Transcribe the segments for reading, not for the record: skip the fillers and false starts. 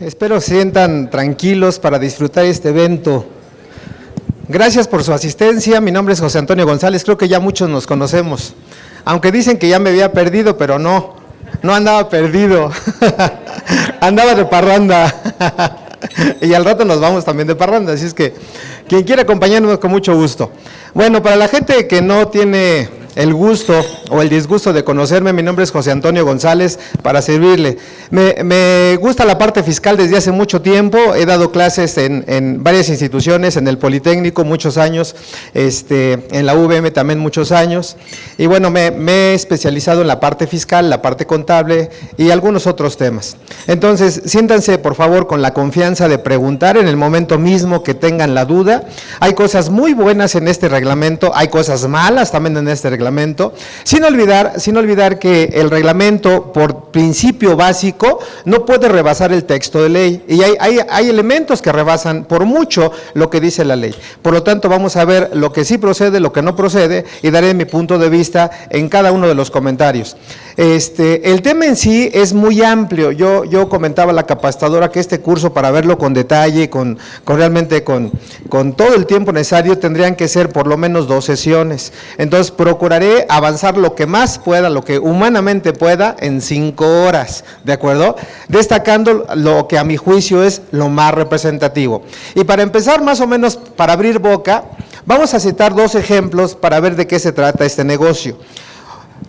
Espero se sientan tranquilos para disfrutar este evento. Gracias por su asistencia. Mi nombre es José Antonio González. Creo que ya muchos nos conocemos. Aunque dicen que ya me había perdido, pero no andaba perdido. Andaba de parranda. Y al rato nos vamos también de parranda. Así es que quien quiera acompañarnos, con mucho gusto. Bueno, para la gente que no tiene el gusto o el disgusto de conocerme, mi nombre es José Antonio González, para servirle. Me gusta la parte fiscal desde hace mucho tiempo. He dado clases en varias instituciones, en el Politécnico muchos años, en la UVM también muchos años, y bueno, me he especializado en la parte fiscal, la parte contable y algunos otros temas. Entonces, siéntanse por favor con la confianza de preguntar en el momento mismo que tengan la duda. Hay cosas muy buenas en este reglamento, hay cosas malas también en este reglamento, sin olvidar que el reglamento, por principio básico, no puede rebasar el texto de ley, y hay elementos que rebasan por mucho lo que dice la ley. Por lo tanto, vamos a ver lo que sí procede, lo que no procede, y daré mi punto de vista en cada uno de los comentarios. El tema en sí es muy amplio. Yo comentaba a la capacitadora que este curso, para verlo con detalle, realmente con todo el tiempo necesario, tendrían que ser por lo menos 2 sesiones. Entonces, procuraré avanzar lo que más pueda, lo que humanamente pueda, en 5 horas, ¿de acuerdo? Destacando lo que a mi juicio es lo más representativo. Y para empezar, más o menos, para abrir boca, vamos a citar 2 ejemplos para ver de qué se trata este negocio.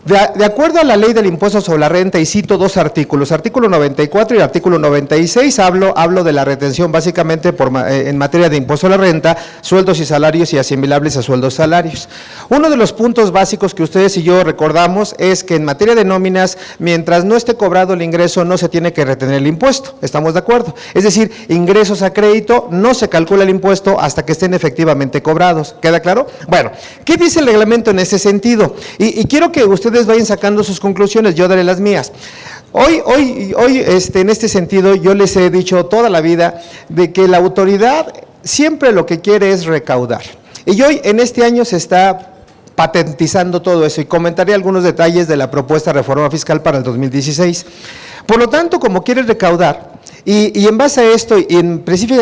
De acuerdo a la ley del impuesto sobre la renta, y cito 2 artículos, artículo 94 y artículo 96, hablo de la retención básicamente en materia de impuesto a la renta, sueldos y salarios y asimilables a sueldos salarios. Uno de los puntos básicos que ustedes y yo recordamos es que en materia de nóminas, mientras no esté cobrado el ingreso, no se tiene que retener el impuesto, ¿estamos de acuerdo? Es decir, ingresos a crédito, no se calcula el impuesto hasta que estén efectivamente cobrados, ¿queda claro? Bueno, ¿qué dice el reglamento en ese sentido? Y quiero que ustedes vayan sacando sus conclusiones, yo daré las mías. Hoy, en este sentido, yo les he dicho toda la vida de que la autoridad siempre lo que quiere es recaudar. Y hoy, en este año, se está patentizando todo eso, y comentaré algunos detalles de la propuesta de reforma fiscal para el 2016. Por lo tanto, como quiere recaudar, y en base a esto, y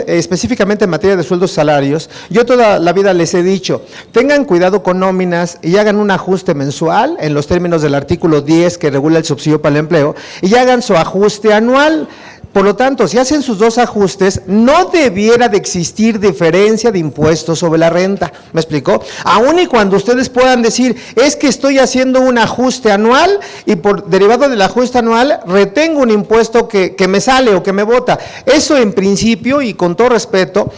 específicamente en materia de sueldos y salarios, yo toda la vida les he dicho, tengan cuidado con nóminas y hagan un ajuste mensual en los términos del artículo 10 que regula el subsidio para el empleo, y hagan su ajuste anual. Por lo tanto, si hacen sus 2 ajustes, no debiera de existir diferencia de impuestos sobre la renta. ¿Me explicó? Aún y cuando ustedes puedan decir, es que estoy haciendo un ajuste anual y por derivado del ajuste anual retengo un impuesto que me sale o que me bota. Eso en principio, y con todo respeto,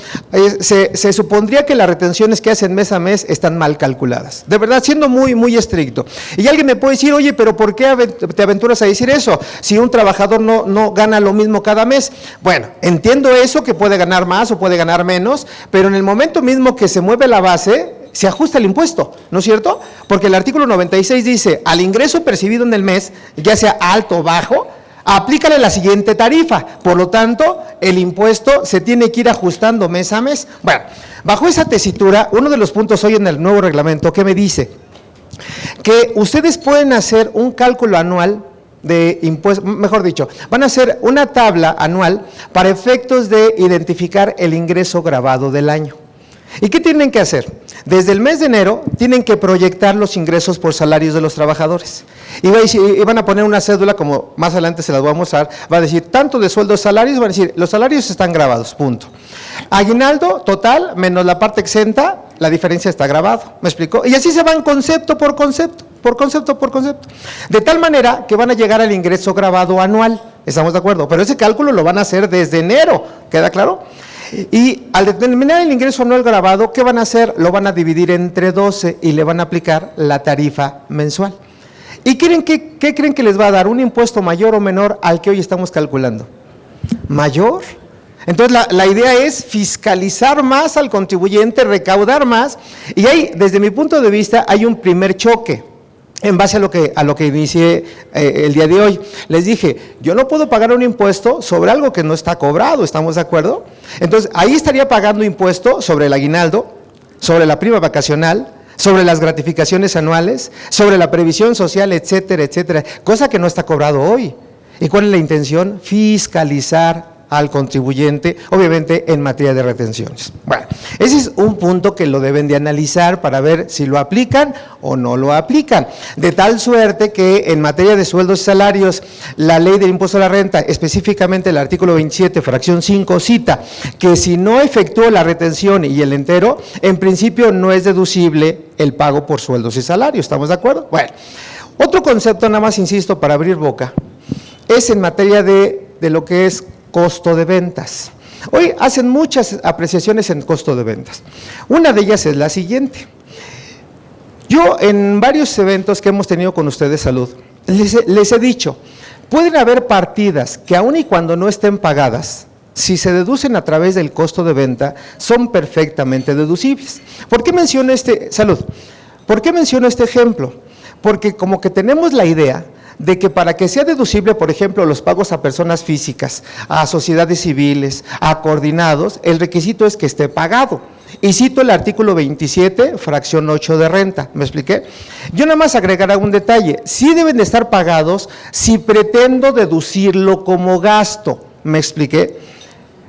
se supondría que las retenciones que hacen mes a mes están mal calculadas. De verdad, siendo muy, muy estricto. Y alguien me puede decir, oye, pero ¿por qué te aventuras a decir eso? Si un trabajador no gana lo mismo cada mes. Bueno, entiendo eso, que puede ganar más o puede ganar menos, pero en el momento mismo que se mueve la base, se ajusta el impuesto, ¿no es cierto? Porque el artículo 96 dice, al ingreso percibido en el mes, ya sea alto o bajo, aplícale la siguiente tarifa. Por lo tanto, el impuesto se tiene que ir ajustando mes a mes. Bueno, bajo esa tesitura, uno de los puntos hoy en el nuevo reglamento que me dice que ustedes pueden hacer un cálculo anual de impuestos, mejor dicho, van a hacer una tabla anual para efectos de identificar el ingreso grabado del año. ¿Y qué tienen que hacer? Desde el mes de enero tienen que proyectar los ingresos por salarios de los trabajadores. Y van a poner una cédula, como más adelante se las voy a mostrar, va a decir tanto de sueldos salarios, van a decir los salarios están grabados, punto. Aguinaldo total menos la parte exenta, la diferencia está grabado, ¿me explicó? Y así se van concepto por concepto. De tal manera que van a llegar al ingreso grabado anual, ¿estamos de acuerdo? Pero ese cálculo lo van a hacer desde enero, ¿queda claro? Y al determinar el ingreso anual grabado, ¿qué van a hacer? Lo van a dividir entre 12 y le van a aplicar la tarifa mensual. ¿Y qué creen que les va a dar? ¿Un impuesto mayor o menor al que hoy estamos calculando? ¿Mayor? Entonces la idea es fiscalizar más al contribuyente, recaudar más, y ahí, desde mi punto de vista, hay un primer choque. En base a lo que inicié el día de hoy, les dije, yo no puedo pagar un impuesto sobre algo que no está cobrado, ¿estamos de acuerdo? Entonces, ahí estaría pagando impuesto sobre el aguinaldo, sobre la prima vacacional, sobre las gratificaciones anuales, sobre la previsión social, etcétera, etcétera, cosa que no está cobrado hoy. ¿Y cuál es la intención? Fiscalizar al contribuyente, obviamente en materia de retenciones. Bueno, ese es un punto que lo deben de analizar para ver si lo aplican o no lo aplican, de tal suerte que en materia de sueldos y salarios, la ley del impuesto a la renta, específicamente el artículo 27, fracción 5, cita que si no efectúa la retención y el entero, en principio no es deducible el pago por sueldos y salarios, ¿estamos de acuerdo? Bueno, otro concepto, nada más insisto para abrir boca, es en materia de lo que es costo de ventas. Hoy hacen muchas apreciaciones en costo de ventas. Una de ellas es la siguiente. Yo en varios eventos que hemos tenido con ustedes, salud, les he dicho, pueden haber partidas que aun y cuando no estén pagadas, si se deducen a través del costo de venta, son perfectamente deducibles. ¿Por qué menciono ¿Por qué menciono este ejemplo? Porque como que tenemos la idea de que para que sea deducible, por ejemplo, los pagos a personas físicas, a sociedades civiles, a coordinados, el requisito es que esté pagado. Y cito el artículo 27, fracción 8 de renta, ¿me expliqué? Yo nada más agregaré un detalle, sí deben de estar pagados si pretendo deducirlo como gasto, ¿me expliqué?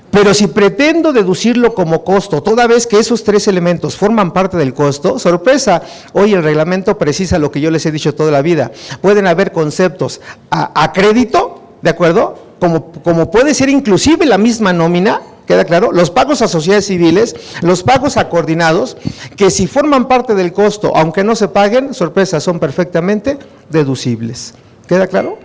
Pero si pretendo deducirlo como costo, toda vez que esos tres elementos forman parte del costo, sorpresa, hoy el reglamento precisa lo que yo les he dicho toda la vida, pueden haber conceptos a crédito, ¿de acuerdo? Como puede ser inclusive la misma nómina, ¿queda claro? Los pagos a sociedades civiles, los pagos a coordinados, que si forman parte del costo, aunque no se paguen, sorpresa, son perfectamente deducibles, ¿queda claro?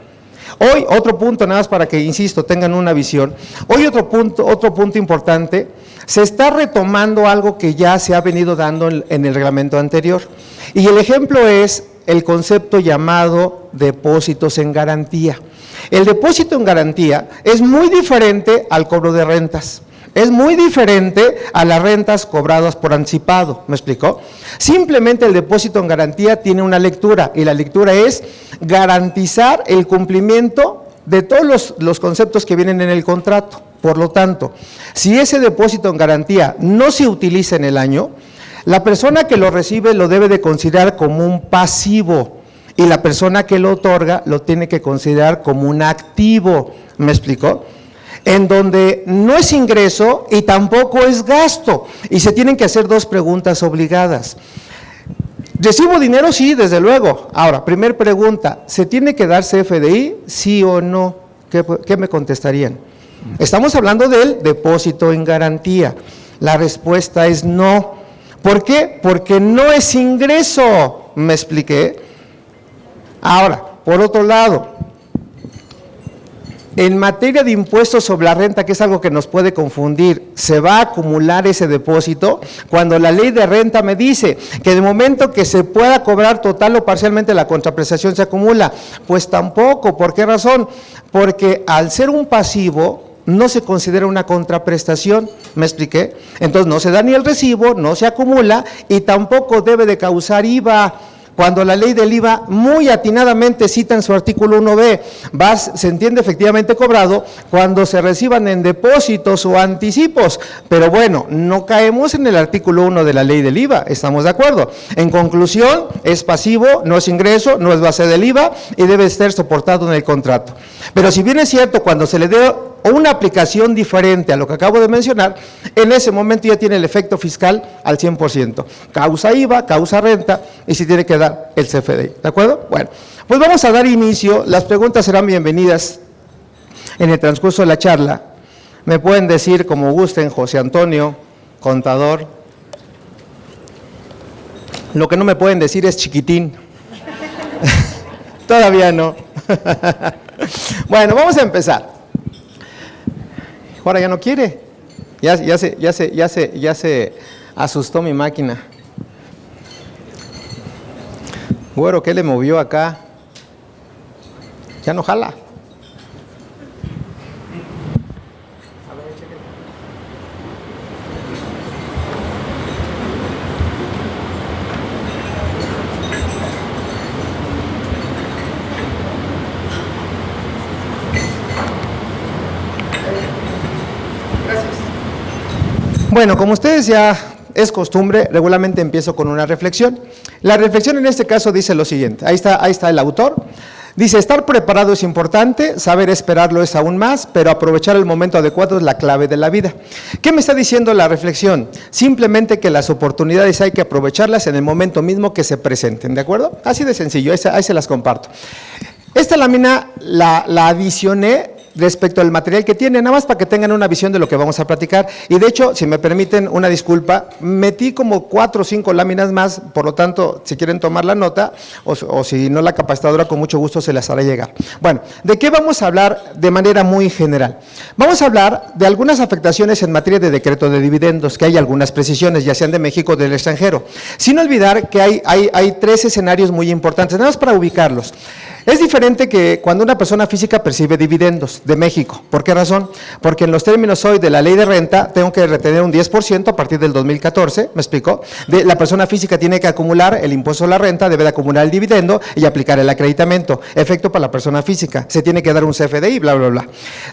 Hoy, otro punto, nada más para que, insisto, tengan una visión, hoy otro punto importante, se está retomando algo que ya se ha venido dando en el reglamento anterior, y el ejemplo es el concepto llamado depósitos en garantía. El depósito en garantía es muy diferente al cobro de rentas. Es muy diferente a las rentas cobradas por anticipado, ¿me explicó? Simplemente el depósito en garantía tiene una lectura, y la lectura es garantizar el cumplimiento de todos los conceptos que vienen en el contrato. Por lo tanto, si ese depósito en garantía no se utiliza en el año, la persona que lo recibe lo debe de considerar como un pasivo, y la persona que lo otorga lo tiene que considerar como un activo, ¿me explicó? En donde no es ingreso y tampoco es gasto, y se tienen que hacer dos preguntas obligadas. ¿Recibo dinero? Sí, desde luego. Ahora, primer pregunta, ¿se tiene que dar CFDI? ¿Sí o no? ¿Qué me contestarían? Estamos hablando del depósito en garantía. La respuesta es no. ¿Por qué? Porque no es ingreso, ¿me expliqué? Ahora, por otro lado, en materia de impuestos sobre la renta, que es algo que nos puede confundir, ¿se va a acumular ese depósito? Cuando la ley de renta me dice que de momento que se pueda cobrar total o parcialmente la contraprestación se acumula, pues tampoco. ¿Por qué razón? Porque al ser un pasivo no se considera una contraprestación, ¿me expliqué? Entonces no se da ni el recibo, no se acumula y tampoco debe de causar IVA. Cuando la ley del IVA muy atinadamente cita en su artículo 1b, se entiende efectivamente cobrado cuando se reciban en depósitos o anticipos, pero bueno, no caemos en el artículo 1 de la ley del IVA, ¿estamos de acuerdo? En conclusión, es pasivo, no es ingreso, no es base del IVA y debe ser soportado en el contrato. Pero si bien es cierto, cuando se le dé una aplicación diferente a lo que acabo de mencionar, en ese momento ya tiene el efecto fiscal al 100%, causa IVA, causa renta y se tiene que dar el CFDI, ¿de acuerdo? Bueno, pues vamos a dar inicio, las preguntas serán bienvenidas en el transcurso de la charla, me pueden decir como gusten, José Antonio, contador, lo que no me pueden decir es chiquitín, todavía no. Bueno, vamos a empezar. Ahora ya no quiere, ya se asustó mi máquina. Güero, ¿qué le movió acá? Ya no jala. Bueno, como ustedes ya es costumbre, regularmente empiezo con una reflexión. La reflexión en este caso dice lo siguiente, ahí está el autor. Dice, estar preparado es importante, saber esperarlo es aún más, pero aprovechar el momento adecuado es la clave de la vida. ¿Qué me está diciendo la reflexión? Simplemente que las oportunidades hay que aprovecharlas en el momento mismo que se presenten, ¿de acuerdo? Así de sencillo, ahí se las comparto. Esta lámina la adicioné respecto al material que tiene, nada más para que tengan una visión de lo que vamos a platicar. Y de hecho, si me permiten una disculpa, metí como 4 o 5 láminas más, por lo tanto, si quieren tomar la nota, o si no la capacitadora, con mucho gusto se las hará llegar. Bueno, ¿de qué vamos a hablar de manera muy general? Vamos a hablar de algunas afectaciones en materia de decreto de dividendos, que hay algunas precisiones, ya sean de México o del extranjero. Sin olvidar que hay 3 escenarios muy importantes, nada más para ubicarlos. Es diferente que cuando una persona física percibe dividendos de México. ¿Por qué razón? Porque en los términos hoy de la ley de renta, tengo que retener un 10% a partir del 2014, ¿me explico? La persona física tiene que acumular el impuesto a la renta, debe de acumular el dividendo y aplicar el acreditamiento. Efecto para la persona física, se tiene que dar un CFDI, bla, bla, bla.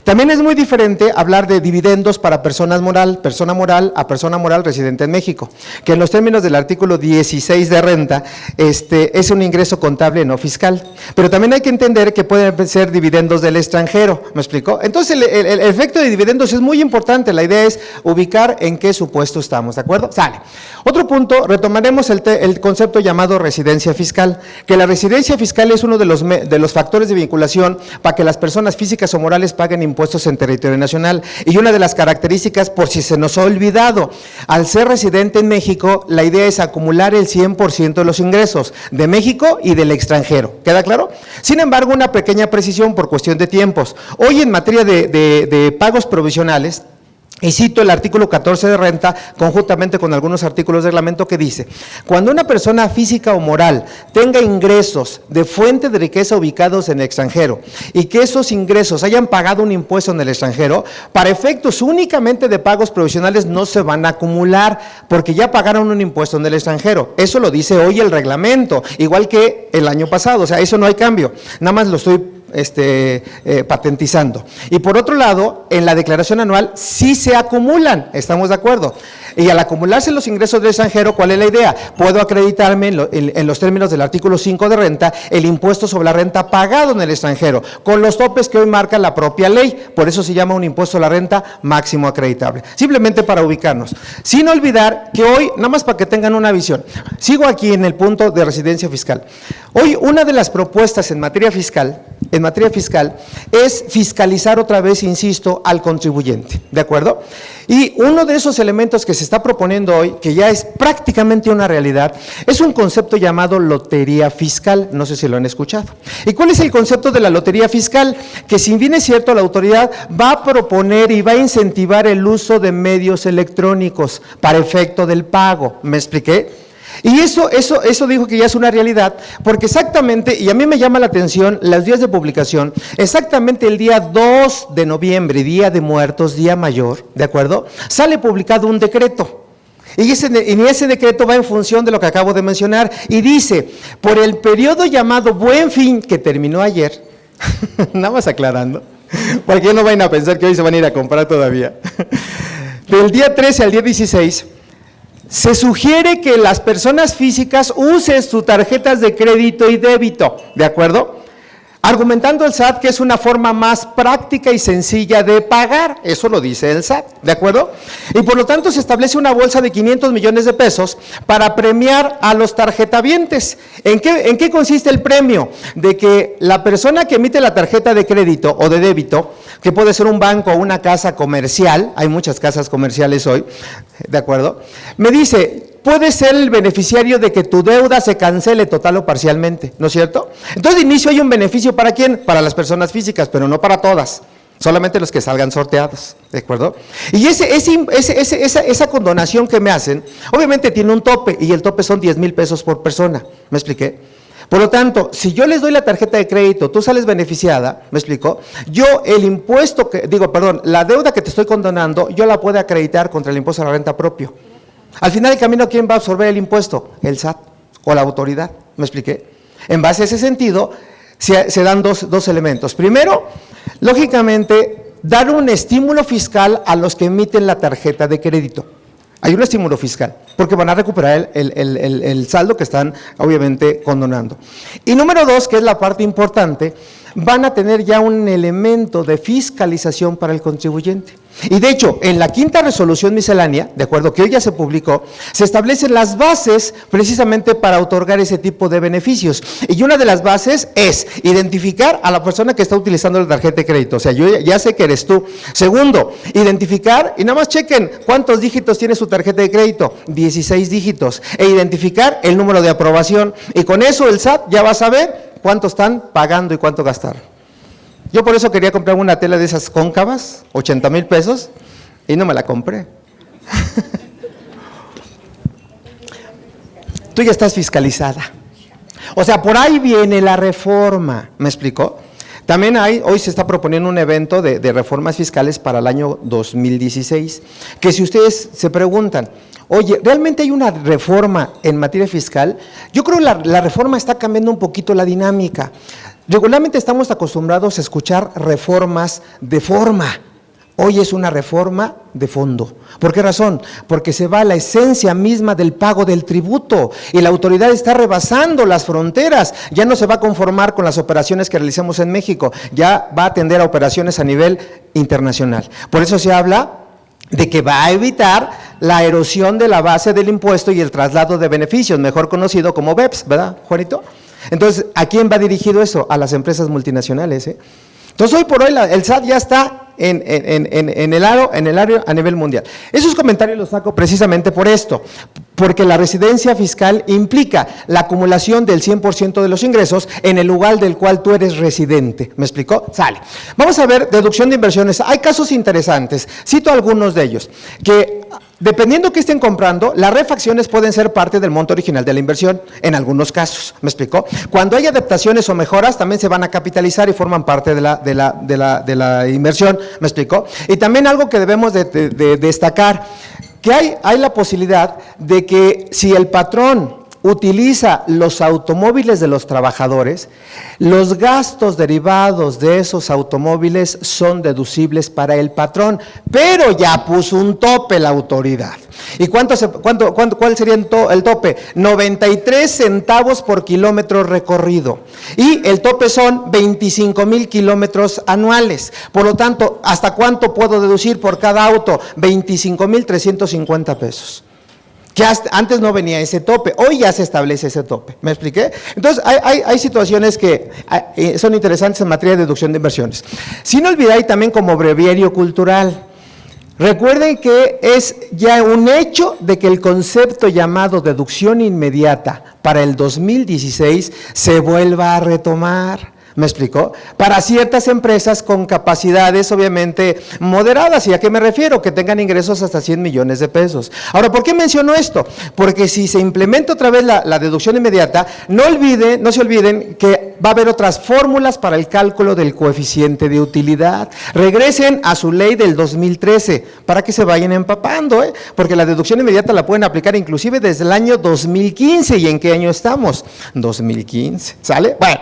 También es muy diferente hablar de dividendos para persona moral a persona moral residente en México, que en los términos del artículo 16 de renta, es un ingreso contable no fiscal. Pero también hay que entender que pueden ser dividendos del extranjero, ¿me explico? Entonces el efecto de dividendos es muy importante, la idea es ubicar en qué supuesto estamos, ¿de acuerdo? Sale. Otro punto, retomaremos el concepto llamado residencia fiscal, que la residencia fiscal es uno de los factores de vinculación para que las personas físicas o morales paguen impuestos en territorio nacional, y una de las características, por si se nos ha olvidado, al ser residente en México, la idea es acumular el 100% de los ingresos de México y del extranjero, ¿queda claro? Sin embargo, una pequeña precisión por cuestión de tiempos. Hoy en materia de pagos provisionales, y cito el artículo 14 de renta, conjuntamente con algunos artículos de reglamento que dice, cuando una persona física o moral tenga ingresos de fuente de riqueza ubicados en el extranjero y que esos ingresos hayan pagado un impuesto en el extranjero, para efectos únicamente de pagos provisionales no se van a acumular porque ya pagaron un impuesto en el extranjero. Eso lo dice hoy el reglamento, igual que el año pasado, o sea, eso no hay cambio, nada más lo estoy patentizando. Y por otro lado, en la declaración anual sí se acumulan, estamos de acuerdo. Y al acumularse los ingresos del extranjero, ¿cuál es la idea? Puedo acreditarme en los términos del artículo 5 de renta, el impuesto sobre la renta pagado en el extranjero, con los topes que hoy marca la propia ley, por eso se llama un impuesto a la renta máximo acreditable. Simplemente para ubicarnos. Sin olvidar que hoy, nada más para que tengan una visión, sigo aquí en el punto de residencia fiscal. Hoy una de las propuestas en materia fiscal es fiscalizar otra vez, insisto, al contribuyente, ¿de acuerdo? Y uno de esos elementos que se está proponiendo hoy, que ya es prácticamente una realidad, es un concepto llamado lotería fiscal, no sé si lo han escuchado. ¿Y cuál es el concepto de la lotería fiscal? Que si bien es cierto, la autoridad va a proponer y va a incentivar el uso de medios electrónicos para efecto del pago, ¿me expliqué? Y eso dijo que ya es una realidad, porque exactamente, y a mí me llama la atención los días de publicación, exactamente el día 2 de noviembre, Día de Muertos, Día Mayor, ¿de acuerdo? Sale publicado un decreto. Y ese decreto va en función de lo que acabo de mencionar, y dice, por el periodo llamado Buen Fin, que terminó ayer, nada más aclarando, porque no vayan a pensar que hoy se van a ir a comprar todavía, del día 13 al día 16, se sugiere que las personas físicas usen sus tarjetas de crédito y débito, ¿de acuerdo? Argumentando el SAT que es una forma más práctica y sencilla de pagar, eso lo dice el SAT, ¿de acuerdo? Y por lo tanto se establece una bolsa de 500 millones de pesos para premiar a los tarjetavientes. ¿En qué consiste el premio? De que la persona que emite la tarjeta de crédito o de débito, que puede ser un banco o una casa comercial, hay muchas casas comerciales hoy, ¿de acuerdo? Me dice, puede ser el beneficiario de que tu deuda se cancele total o parcialmente, ¿no es cierto? Entonces de inicio hay un beneficio ¿para quién? Para las personas físicas, pero no para todas, solamente los que salgan sorteados, ¿de acuerdo? Y esa condonación que me hacen, obviamente tiene un tope, y el tope son 10,000 pesos por persona, ¿me expliqué? Por lo tanto, si yo les doy la tarjeta de crédito, tú sales beneficiada, ¿me explico? Yo la deuda que te estoy condonando, yo la puedo acreditar contra el impuesto a la renta propio. Al final del camino, ¿quién va a absorber el impuesto? El SAT o la autoridad, ¿me expliqué? En base a ese sentido, se dan dos elementos. Primero, lógicamente, dar un estímulo fiscal a los que emiten la tarjeta de crédito. Hay un estímulo fiscal, porque van a recuperar el saldo que están obviamente condonando. Y número dos, que es la parte importante, van a tener ya un elemento de fiscalización para el contribuyente. Y de hecho, en la quinta resolución miscelánea, de acuerdo que hoy ya se publicó, se establecen las bases precisamente para otorgar ese tipo de beneficios. Y una de las bases es identificar a la persona que está utilizando la tarjeta de crédito. O sea, yo ya sé que eres tú. Segundo, identificar, y nada más chequen cuántos dígitos tiene su tarjeta de crédito, 16 dígitos. E identificar el número de aprobación. Y con eso el SAT ya va a saber cuánto están pagando y cuánto gastaron. Yo por eso quería comprar una tela de esas cóncavas, 80,000 pesos, y no me la compré. Tú ya estás fiscalizada. O sea, por ahí viene la reforma, ¿me explicó? También hoy se está proponiendo un evento de reformas fiscales para el año 2016, que si ustedes se preguntan, oye, ¿realmente hay una reforma en materia fiscal? Yo creo que la reforma está cambiando un poquito la dinámica. Regularmente estamos acostumbrados a escuchar reformas de forma. Hoy es una reforma de fondo. ¿Por qué razón? Porque se va a la esencia misma del pago del tributo y la autoridad está rebasando las fronteras. Ya no se va a conformar con las operaciones que realicemos en México, ya va a atender a operaciones a nivel internacional. Por eso se habla de que va a evitar la erosión de la base del impuesto y el traslado de beneficios, mejor conocido como BEPS, ¿verdad, Juanito? Entonces, ¿a quién va dirigido eso? A las empresas multinacionales, ¿eh? Entonces, hoy por hoy el SAT ya está en el área a nivel mundial. Esos comentarios los saco precisamente por esto, porque la residencia fiscal implica la acumulación del 100% de los ingresos en el lugar del cual tú eres residente. ¿Me explicó? Sale. Vamos a ver deducción de inversiones. Hay casos interesantes, cito algunos de ellos, que dependiendo que estén comprando, las refacciones pueden ser parte del monto original de la inversión, en algunos casos, ¿me explicó? Cuando hay adaptaciones o mejoras, también se van a capitalizar y forman parte de la inversión, ¿me explicó? Y también algo que debemos de destacar, que hay la posibilidad de que si el patrón utiliza los automóviles de los trabajadores, los gastos derivados de esos automóviles son deducibles para el patrón, pero ya puso un tope la autoridad. ¿Y cuál sería el tope? 93 centavos por kilómetro recorrido. Y el tope son 25,000 kilómetros anuales. Por lo tanto, ¿hasta cuánto puedo deducir por cada auto? 25,350 pesos. Que antes no venía ese tope, hoy ya se establece ese tope, ¿me expliqué? Entonces hay situaciones que son interesantes en materia de deducción de inversiones. Sin olvidar también como breviario cultural, recuerden que es ya un hecho de que el concepto llamado deducción inmediata para el 2016 se vuelva a retomar. ¿Me explicó? Para ciertas empresas con capacidades obviamente moderadas. ¿Y a qué me refiero? Que tengan ingresos hasta 100 millones de pesos. Ahora, ¿por qué menciono esto? Porque si se implementa otra vez la deducción inmediata, no se olviden que va a haber otras fórmulas para el cálculo del coeficiente de utilidad. Regresen a su ley del 2013 para que se vayan empapando, porque la deducción inmediata la pueden aplicar inclusive desde el año 2015. ¿Y en qué año estamos? 2015, ¿sale? Bueno.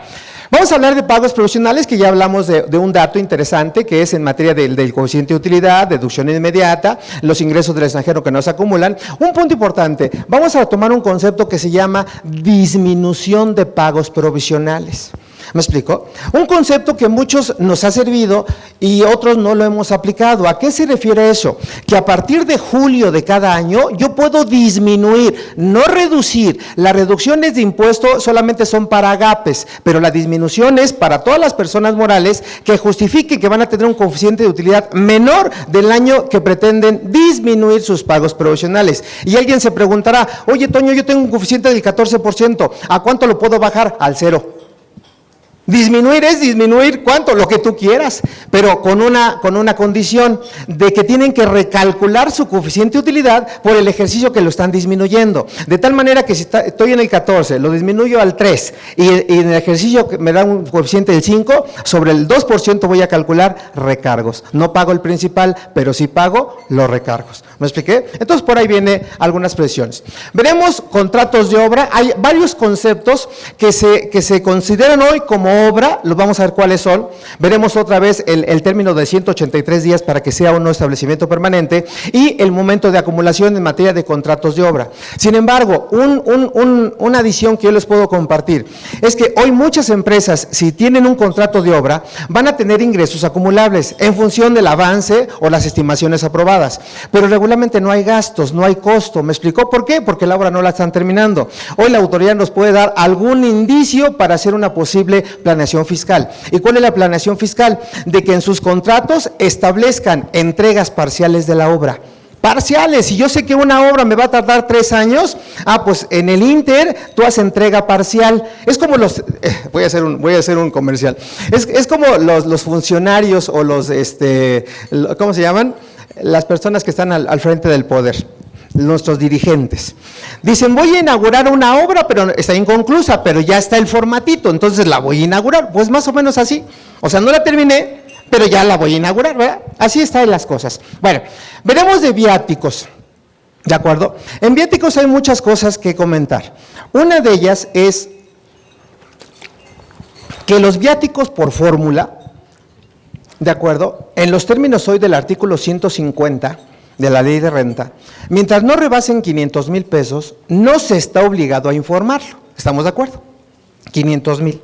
Vamos a hablar de pagos provisionales, que ya hablamos de un dato interesante, que es en materia del coeficiente de utilidad, deducción inmediata, los ingresos del extranjero que no se acumulan. Un punto importante, vamos a tomar un concepto que se llama disminución de pagos provisionales. ¿Me explico? Un concepto que muchos nos ha servido y otros no lo hemos aplicado. ¿A qué se refiere eso? Que a partir de julio de cada año yo puedo disminuir, no reducir. Las reducciones de impuestos solamente son para agapes, pero la disminución es para todas las personas morales que justifiquen que van a tener un coeficiente de utilidad menor del año que pretenden disminuir sus pagos provisionales. Y alguien se preguntará, oye Toño, yo tengo un coeficiente del 14%, ¿a cuánto lo puedo bajar? Al 0. Disminuir es disminuir, ¿cuánto? Lo que tú quieras, pero con una condición de que tienen que recalcular su coeficiente de utilidad por el ejercicio que lo están disminuyendo. De tal manera que si estoy en el 14, lo disminuyo al 3 y en el ejercicio me da un coeficiente del 5, sobre el 2% voy a calcular recargos. No pago el principal, pero sí pago los recargos. ¿Me expliqué? Entonces por ahí vienen algunas presiones. Veremos contratos de obra. Hay varios conceptos que se consideran hoy como obra, los vamos a ver cuáles son, veremos otra vez el término de 183 días para que sea un nuevo establecimiento permanente y el momento de acumulación en materia de contratos de obra. Sin embargo, una adición que yo les puedo compartir es que hoy muchas empresas, si tienen un contrato de obra, van a tener ingresos acumulables en función del avance o las estimaciones aprobadas, pero regularmente no hay gastos, no hay costo. ¿Me explicó por qué? Porque la obra no la están terminando. Hoy la autoridad nos puede dar algún indicio para hacer una posible planeación fiscal. ¿Y cuál es la planeación fiscal? De que en sus contratos establezcan entregas parciales de la obra. Parciales, si yo sé que una obra me va a tardar 3 años, pues en el Inter tú haces entrega parcial. Es como voy a hacer un comercial, es como los funcionarios o ¿cómo se llaman? Las personas que están al frente del poder, nuestros dirigentes. Dicen, voy a inaugurar una obra, pero está inconclusa, pero ya está el formatito, entonces la voy a inaugurar. Pues más o menos así, o sea, no la terminé, pero ya la voy a inaugurar, ¿verdad? Así están las cosas. Bueno, veremos de viáticos, ¿de acuerdo? En viáticos hay muchas cosas que comentar. Una de ellas es que los viáticos por fórmula, ¿de acuerdo? En los términos hoy del artículo 150 de la ley de renta, mientras no rebasen 500,000 pesos, no se está obligado a informarlo. ¿Estamos de acuerdo? 500,000.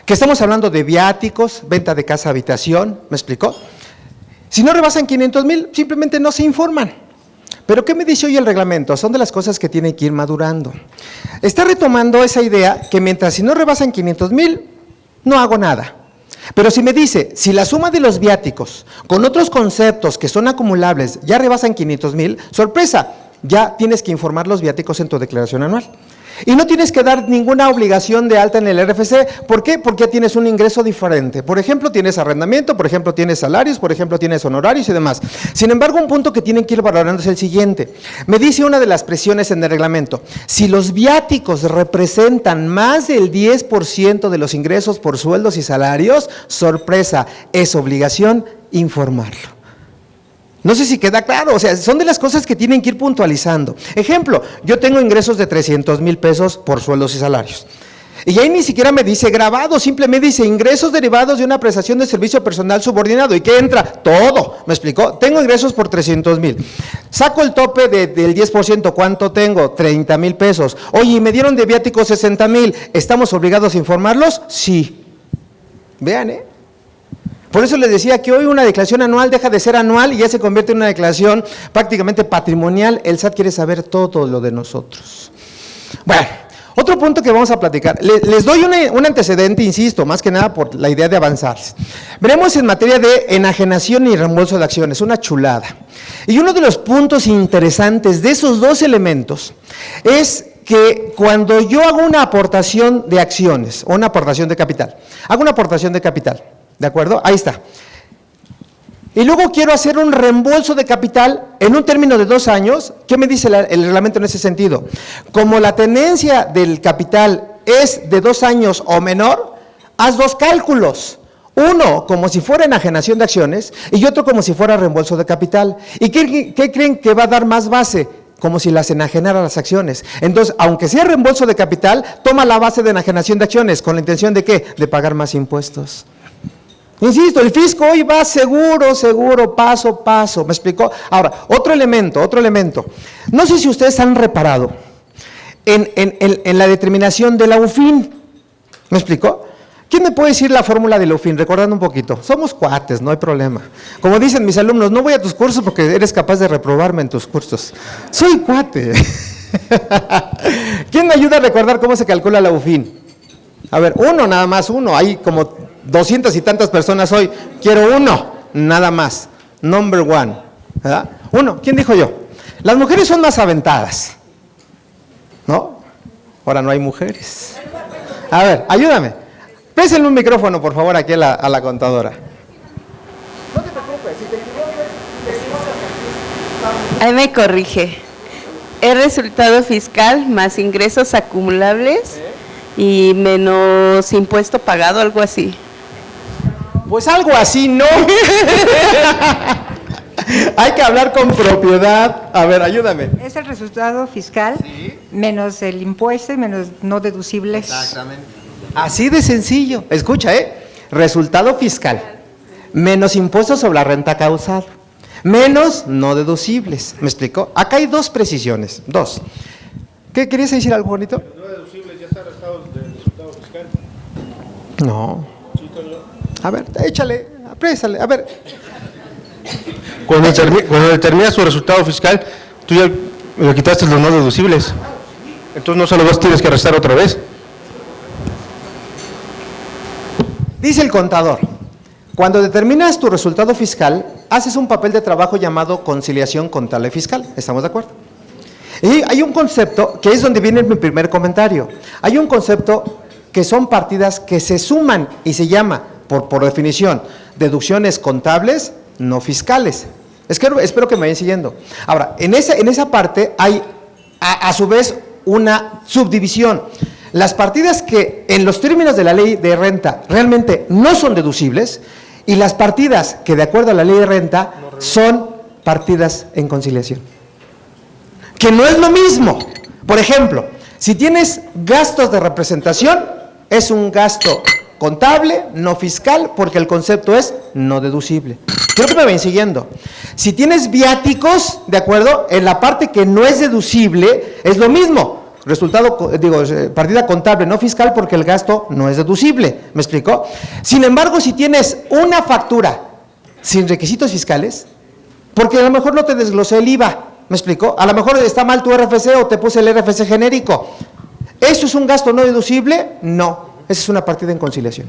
Que estamos hablando de viáticos, venta de casa habitación, ¿me explicó? Si no rebasan 500,000, simplemente no se informan. Pero ¿qué me dice hoy el reglamento? Son de las cosas que tienen que ir madurando. Está retomando esa idea que mientras si no rebasan 500,000, no hago nada. Pero si me dice, si la suma de los viáticos con otros conceptos que son acumulables ya rebasan 500,000, sorpresa, ya tienes que informar los viáticos en tu declaración anual. Y no tienes que dar ninguna obligación de alta en el RFC. ¿Por qué? Porque ya tienes un ingreso diferente. Por ejemplo, tienes arrendamiento, por ejemplo, tienes salarios, por ejemplo, tienes honorarios y demás. Sin embargo, un punto que tienen que ir valorando es el siguiente. Me dice una de las presiones en el reglamento, si los viáticos representan más del 10% de los ingresos por sueldos y salarios, sorpresa, es obligación informarlo. No sé si queda claro, o sea, son de las cosas que tienen que ir puntualizando. Ejemplo, yo tengo ingresos de 300,000 pesos por sueldos y salarios. Y ahí ni siquiera me dice grabado, simplemente dice ingresos derivados de una prestación de servicio personal subordinado. ¿Y qué entra? Todo, ¿me explicó? Tengo ingresos por 300,000. Saco el tope del 10%, ¿cuánto tengo? 30,000 pesos. Oye, me dieron de viáticos 60,000, ¿estamos obligados a informarlos? Sí. Vean, Por eso les decía que hoy una declaración anual deja de ser anual y ya se convierte en una declaración prácticamente patrimonial. El SAT quiere saber todo lo de nosotros. Bueno, otro punto que vamos a platicar. Les doy un antecedente, insisto, más que nada por la idea de avanzar. Veremos en materia de enajenación y reembolso de acciones, una chulada. Y uno de los puntos interesantes de esos dos elementos es que cuando yo hago una aportación de acciones o una aportación de capital, hago una aportación de capital, ¿de acuerdo? Ahí está. Y luego quiero hacer un reembolso de capital en un término de 2 años. ¿Qué me dice el reglamento en ese sentido? Como la tenencia del capital es de 2 años o menor, haz 2 cálculos. Uno como si fuera enajenación de acciones y otro como si fuera reembolso de capital. ¿Y qué creen que va a dar más base? Como si las enajenara las acciones. Entonces, aunque sea reembolso de capital, toma la base de enajenación de acciones. ¿Con la intención de qué? De pagar más impuestos. Insisto, el fisco hoy va seguro, paso a paso, ¿me explicó? Ahora, otro elemento, no sé si ustedes han reparado en la determinación de la UFIN, ¿me explicó? ¿Quién me puede decir la fórmula de la UFIN? Recordando un poquito, somos cuates, no hay problema. Como dicen mis alumnos, no voy a tus cursos porque eres capaz de reprobarme en tus cursos. Soy cuate. ¿Quién me ayuda a recordar cómo se calcula la UFIN? A ver, nada más uno, hay como 200 y tantas personas hoy, quiero uno, nada más, number one, ¿verdad? Uno, ¿quién dijo yo? Las mujeres son más aventadas, ¿no? Ahora no hay mujeres. A ver, ayúdame, pésenle un micrófono por favor aquí a la contadora. No te preocupes, si te equivocas. Ahí me corrige, es resultado fiscal más ingresos acumulables y menos impuesto pagado, algo así. Pues algo así, ¿no? Hay que hablar con propiedad. A ver, ayúdame. Es el resultado fiscal, sí, menos el impuesto y menos no deducibles. Exactamente. Así de sencillo. Escucha, resultado fiscal, menos impuestos sobre la renta causada, menos no deducibles. ¿Me explicó? Acá hay dos precisiones, dos. ¿Qué querías decir algo bonito? No deducibles ya está restado del resultado fiscal. No. Sí, Toño. A ver, échale, aprésale, a ver. Cuando determina su resultado fiscal, tú ya le quitaste los no deducibles. Entonces no solo tienes que restar otra vez. Dice el contador, cuando determinas tu resultado fiscal, haces un papel de trabajo llamado conciliación contable fiscal. ¿Estamos de acuerdo? Y hay un concepto, que es donde viene mi primer comentario. Hay un concepto que son partidas que se suman y se llama, por definición, deducciones contables no fiscales. Espero que me vayan siguiendo. Ahora, en esa parte hay, a su vez, una subdivisión. Las partidas que en los términos de la ley de renta realmente no son deducibles y las partidas que de acuerdo a la ley de renta son partidas en conciliación. Que no es lo mismo. Por ejemplo, si tienes gastos de representación, es un gasto contable, no fiscal, porque el concepto es no deducible. Creo que me ven siguiendo. Si tienes viáticos, ¿de acuerdo? En la parte que no es deducible, es lo mismo. Partida contable, no fiscal, porque el gasto no es deducible. ¿Me explicó? Sin embargo, si tienes una factura sin requisitos fiscales, porque a lo mejor no te desglosé el IVA, ¿me explicó? A lo mejor está mal tu RFC o te puse el RFC genérico. ¿Eso es un gasto no deducible? No, esa es una partida en conciliación.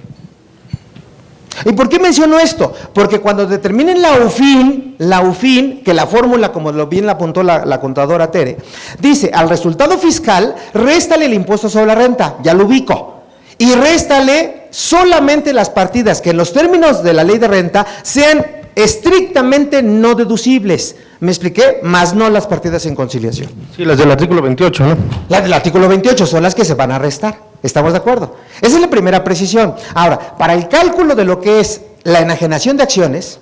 ¿Y por qué menciono esto? Porque cuando determinen la UFIN, que la fórmula, como bien la apuntó la contadora Tere, dice, al resultado fiscal, réstale el impuesto sobre la renta, ya lo ubico, y réstale solamente las partidas que en los términos de la ley de renta sean estrictamente no deducibles. ¿Me expliqué? Más no las partidas en conciliación. Sí, las del artículo 28, ¿no? Las del artículo 28 son las que se van a restar. ¿Estamos de acuerdo? Esa es la primera precisión. Ahora, para el cálculo de lo que es la enajenación de acciones,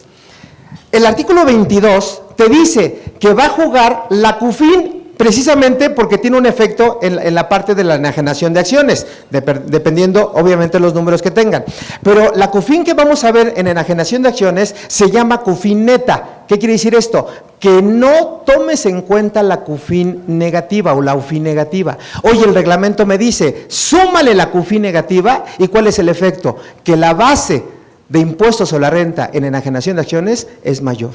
el artículo 22 te dice que va a jugar la CUFIN precisamente porque tiene un efecto en la parte de la enajenación de acciones, dependiendo obviamente los números que tengan. Pero la CUFIN que vamos a ver en enajenación de acciones se llama CUFIN neta. ¿Qué quiere decir esto? Que no tomes en cuenta la CUFIN negativa o la UFIN negativa. Oye, el reglamento me dice, súmale la CUFIN negativa, ¿y cuál es el efecto? Que la base de impuestos sobre la renta en enajenación de acciones es mayor.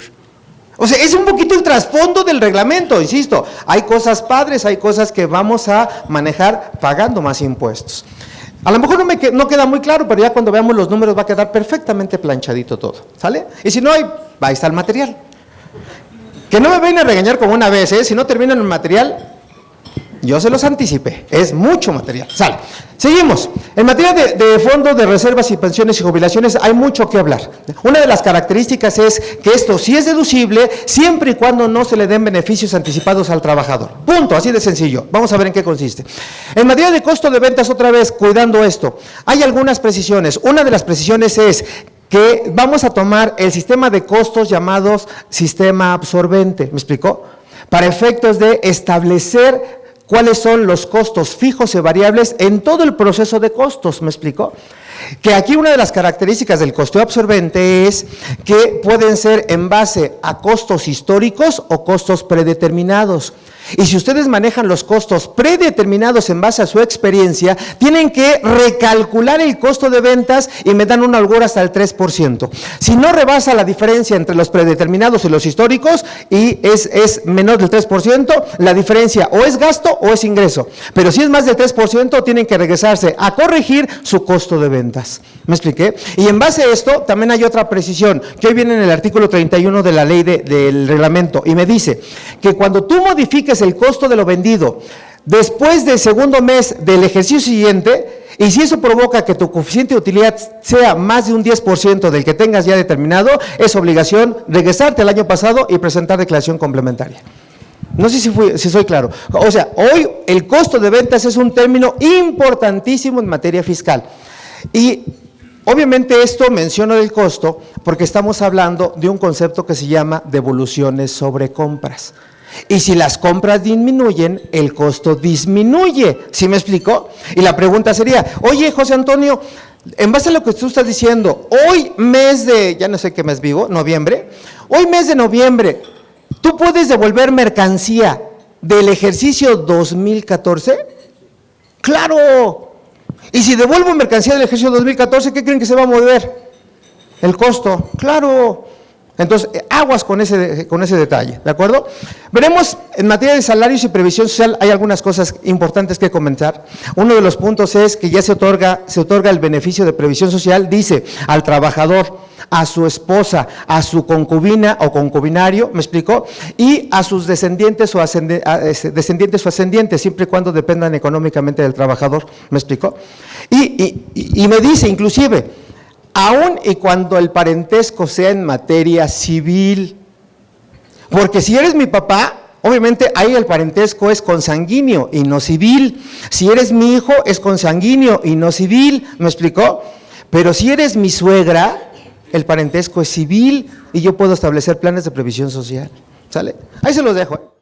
O sea, es un poquito el trasfondo del reglamento, insisto, hay cosas padres, hay cosas que vamos a manejar pagando más impuestos. A lo mejor no queda muy claro, pero ya cuando veamos los números va a quedar perfectamente planchadito todo, ¿sale? Y si no, ahí está el material. Que no me vayan a regañar como una vez, si no terminan el material, yo se los anticipé, es mucho material. Sale. Seguimos. En materia de fondos de reservas y pensiones y jubilaciones hay mucho que hablar. Una de las características es que esto sí es deducible siempre y cuando no se le den beneficios anticipados al trabajador. Punto, así de sencillo. Vamos a ver en qué consiste. En materia de costo de ventas, otra vez, cuidando esto, hay algunas precisiones. Una de las precisiones es que vamos a tomar el sistema de costos llamados sistema absorbente. ¿Me explicó? Para efectos de establecer cuáles son los costos fijos y variables en todo el proceso de costos, ¿me explico? Que aquí una de las características del costeo absorbente es que pueden ser en base a costos históricos o costos predeterminados. Y si ustedes manejan los costos predeterminados en base a su experiencia, tienen que recalcular el costo de ventas y me dan una holgura hasta el 3%. Si no rebasa la diferencia entre los predeterminados y los históricos y es menor del 3%, la diferencia o es gasto o es ingreso. Pero si es más del 3%, tienen que regresarse a corregir su costo de ventas. ¿Me expliqué? Y en base a esto, también hay otra precisión, que hoy viene en el artículo 31 de la ley del reglamento, y me dice que cuando tú modifiques el costo de lo vendido después del segundo mes del ejercicio siguiente, y si eso provoca que tu coeficiente de utilidad sea más de un 10% del que tengas ya determinado, es obligación regresarte al año pasado y presentar declaración complementaria. No sé si soy claro. O sea, hoy el costo de ventas es un término importantísimo en materia fiscal. Y obviamente esto menciono del costo porque estamos hablando de un concepto que se llama devoluciones sobre compras. Y si las compras disminuyen, el costo disminuye. ¿Sí me explicó? Y la pregunta sería, oye, José Antonio, en base a lo que tú estás diciendo, hoy mes de, ya no sé qué mes vivo, noviembre, hoy mes de noviembre, ¿tú puedes devolver mercancía del ejercicio 2014? ¡Claro! Y si devuelvo mercancía del ejercicio 2014, ¿qué creen que se va a mover? El costo, claro. Entonces, aguas con ese detalle, ¿de acuerdo? Veremos, en materia de salarios y previsión social, hay algunas cosas importantes que comentar. Uno de los puntos es que ya se otorga el beneficio de previsión social, dice, al trabajador, a su esposa, a su concubina o concubinario, ¿me explicó? Y a sus descendientes o ascendientes, siempre y cuando dependan económicamente del trabajador, ¿me explicó? Y me dice, inclusive, aun y cuando el parentesco sea en materia civil, porque si eres mi papá, obviamente ahí el parentesco es consanguíneo y no civil. Si eres mi hijo, es consanguíneo y no civil, ¿me explicó? Pero si eres mi suegra, el parentesco es civil y yo puedo establecer planes de previsión social, ¿sale? Ahí se los dejo.